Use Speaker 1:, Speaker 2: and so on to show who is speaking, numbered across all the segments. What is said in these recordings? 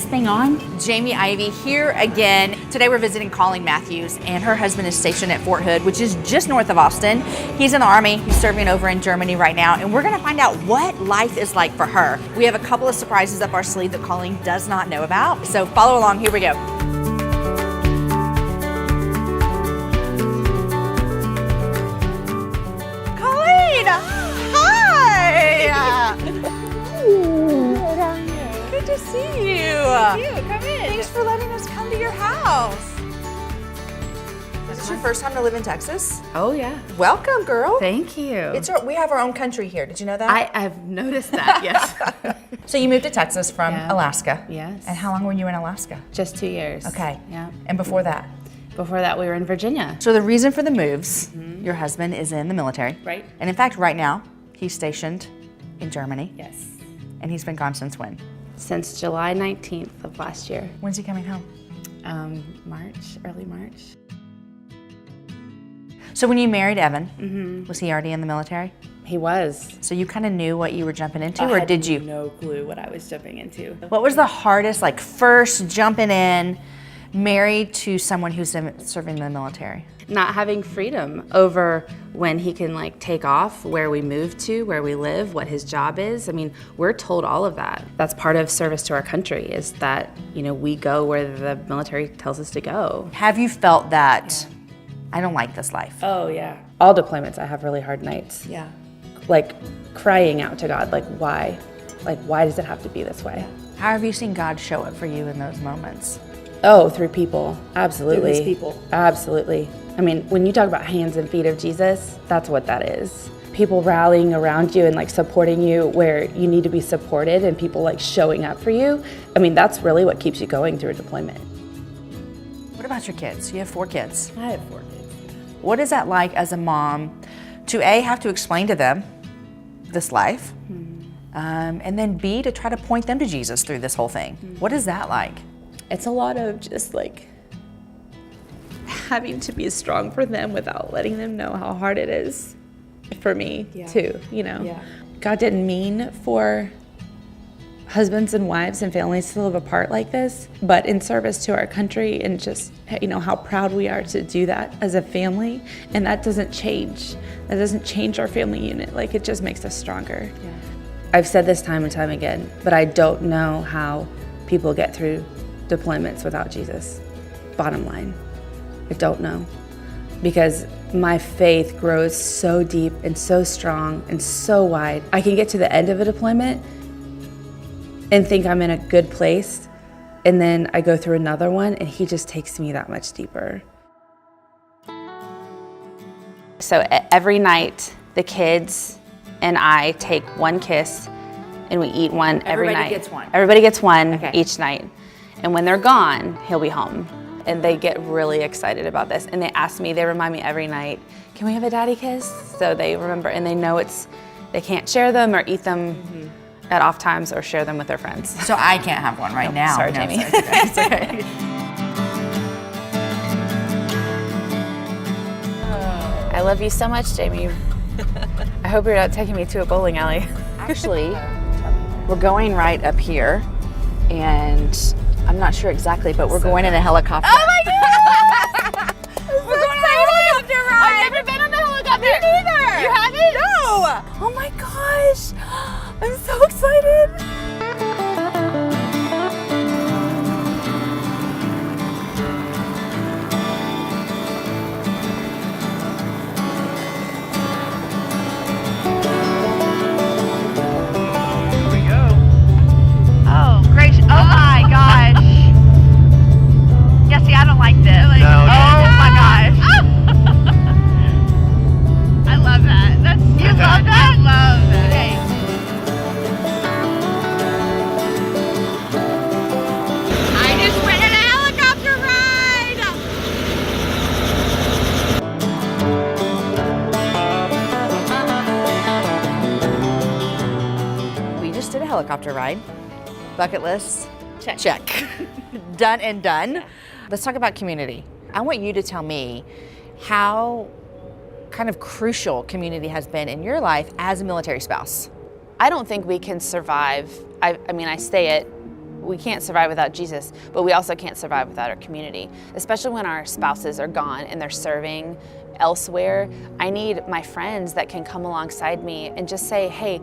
Speaker 1: thing on?
Speaker 2: Jamie Ivey here again. Today we're visiting Colleen Matthews, and her husband is stationed at Fort Hood, which is just north of Austin. He's in the Army. He's serving over in Germany right now, and we're gonna find out what life is like for her. We have a couple of surprises up our sleeve that Colleen does not know about, so follow along. Here we go. Colleen! Hi! Good to see you.
Speaker 3: Thank you. Come in.
Speaker 2: Thanks for letting us come to your house. Is this your first time to live in Texas?
Speaker 3: Oh yeah.
Speaker 2: Welcome, girl.
Speaker 3: Thank you.
Speaker 2: We have our own country here. Did you know that?
Speaker 3: I've noticed that. Yes.
Speaker 2: So you moved to Texas from Alaska.
Speaker 3: Yes.
Speaker 2: And how long were you in Alaska?
Speaker 3: Just 2 years.
Speaker 2: Okay.
Speaker 3: Yeah.
Speaker 2: And before that?
Speaker 3: Before that, we were in Virginia.
Speaker 2: So the reason for the moves, your husband is in the military.
Speaker 3: Right.
Speaker 2: And in fact, right now, he's stationed in Germany.
Speaker 3: Yes.
Speaker 2: And he's been gone since when?
Speaker 3: Since July 19th of last year.
Speaker 2: When's he coming home?
Speaker 3: Early March.
Speaker 2: So when you married Evan, was he already in the military?
Speaker 3: He was.
Speaker 2: So you kind of knew what you were jumping into, or did you?
Speaker 3: No clue what I was jumping into.
Speaker 2: What was the hardest, like first jumping in, married to someone who's serving in the military?
Speaker 3: Not having freedom over when he can like take off, where we move to, where we live, what his job is. I mean, we're told all of that. That's part of service to our country, is that, you know, we go where the military tells us to go.
Speaker 2: Have you felt that, I don't like this life?
Speaker 3: Oh yeah. All deployments, I have really hard nights.
Speaker 2: Yeah.
Speaker 3: Like crying out to God, like why? Like why does it have to be this way?
Speaker 2: How have you seen God show up for you in those moments?
Speaker 3: Oh, through people, absolutely.
Speaker 2: Through his people.
Speaker 3: Absolutely. I mean, when you talk about hands and feet of Jesus, that's what that is. People rallying around you and like supporting you where you need to be supported, and people like showing up for you. I mean, that's really what keeps you going through a deployment.
Speaker 2: What about your kids? You have 4 kids.
Speaker 3: I have 4 kids.
Speaker 2: What is that like as a mom to A, have to explain to them this life, and then B, to try to point them to Jesus through this whole thing? What is that like?
Speaker 3: It's a lot of just like having to be strong for them without letting them know how hard it is for me too, you know.
Speaker 2: Yeah.
Speaker 3: God didn't mean for husbands and wives and families to live apart like this, but in service to our country, and just, you know, how proud we are to do that as a family. And that doesn't change. That doesn't change our family unit. Like, it just makes us stronger. Yeah. I've said this time and time again, but I don't know how people get through deployments without Jesus. Bottom line, I don't know. Because my faith grows so deep and so strong and so wide. I can get to the end of a deployment and think I'm in a good place, and then I go through another one and he just takes me that much deeper. So every night, the kids and I take one kiss and we eat one every night.
Speaker 2: Everybody gets one?
Speaker 3: Everybody gets one each night. And when they're gone, he'll be home. And they get really excited about this. And they ask me, they remind me every night, can we have a daddy kiss? So they remember, and they know they can't share them or eat them at off times or share them with their friends.
Speaker 2: So I can't have one right now.
Speaker 3: Sorry,
Speaker 2: No,
Speaker 3: Jamie.
Speaker 2: It's okay. It's okay.
Speaker 3: I love you so much, Jamie. I hope you're not taking me to a bowling alley.
Speaker 2: Actually, we're going right up here, and I'm not sure exactly, but we're going in a helicopter.
Speaker 3: Oh my God! We're going on a helicopter ride! I've never been on a helicopter! Me neither! You haven't?
Speaker 2: No!
Speaker 3: Oh my gosh! I'm so excited!
Speaker 2: Helicopter ride. Bucket list. Check. Done and done. Let's talk about community. I want you to tell me how kind of crucial community has been in your life as a military spouse.
Speaker 3: I don't think we can survive. I mean, I say it
Speaker 1: we can't survive without Jesus, but we also can't survive without our community, especially when our spouses are gone and they're serving elsewhere. I need my friends that can come alongside me and just say, hey,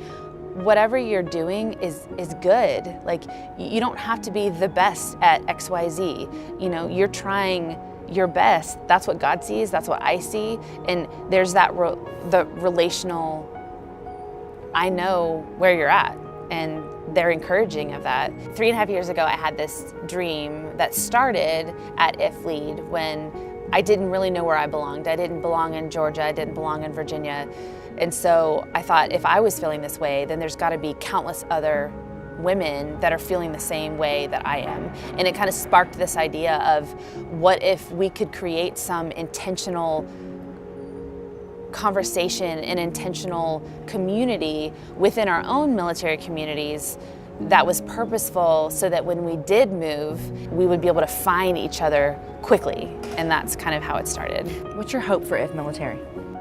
Speaker 1: whatever you're doing is good. Like, you don't have to be the best at XYZ. You know, you're trying your best. That's what God sees, that's what I see. And there's that the relational, I know where you're at, and they're encouraging of that. 3.5 years ago, I had this dream that started at IFLEAD when I didn't really know where I belonged. I didn't belong in Georgia, I didn't belong in Virginia. And so I thought, if I was feeling this way, then there's gotta be countless other women that are feeling the same way that I am. And it kind of sparked this idea of, what if we could create some intentional conversation and intentional community within our own military communities that was purposeful, so that when we did move, we would be able to find each other quickly. And that's kind of how it started.
Speaker 2: What's your hope for If Military?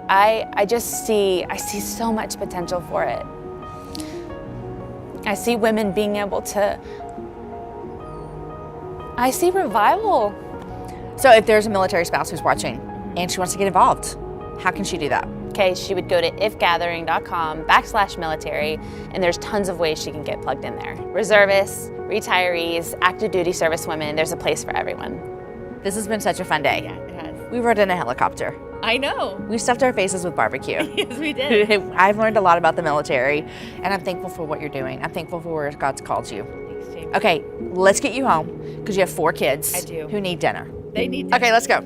Speaker 1: I see so much potential for it. I see women being able to, I see revival.
Speaker 2: So if there's a military spouse who's watching and she wants to get involved, how can she do that?
Speaker 1: Okay, she would go to ifgathering.com/military, and there's tons of ways she can get plugged in there. Reservists, retirees, active duty service women, there's a place for everyone.
Speaker 2: This has been such a fun day.
Speaker 1: Yeah, it has.
Speaker 2: We rode in a helicopter.
Speaker 1: I know.
Speaker 2: We stuffed our faces with barbecue.
Speaker 1: Yes, we did.
Speaker 2: I've learned a lot about the military, and I'm thankful for what you're doing. I'm thankful for where God's called you.
Speaker 1: Thanks, Jamie.
Speaker 2: Okay, let's get you home, because you have 4 kids
Speaker 1: I do.
Speaker 2: who need dinner.
Speaker 1: They need to.
Speaker 2: Okay, let's go.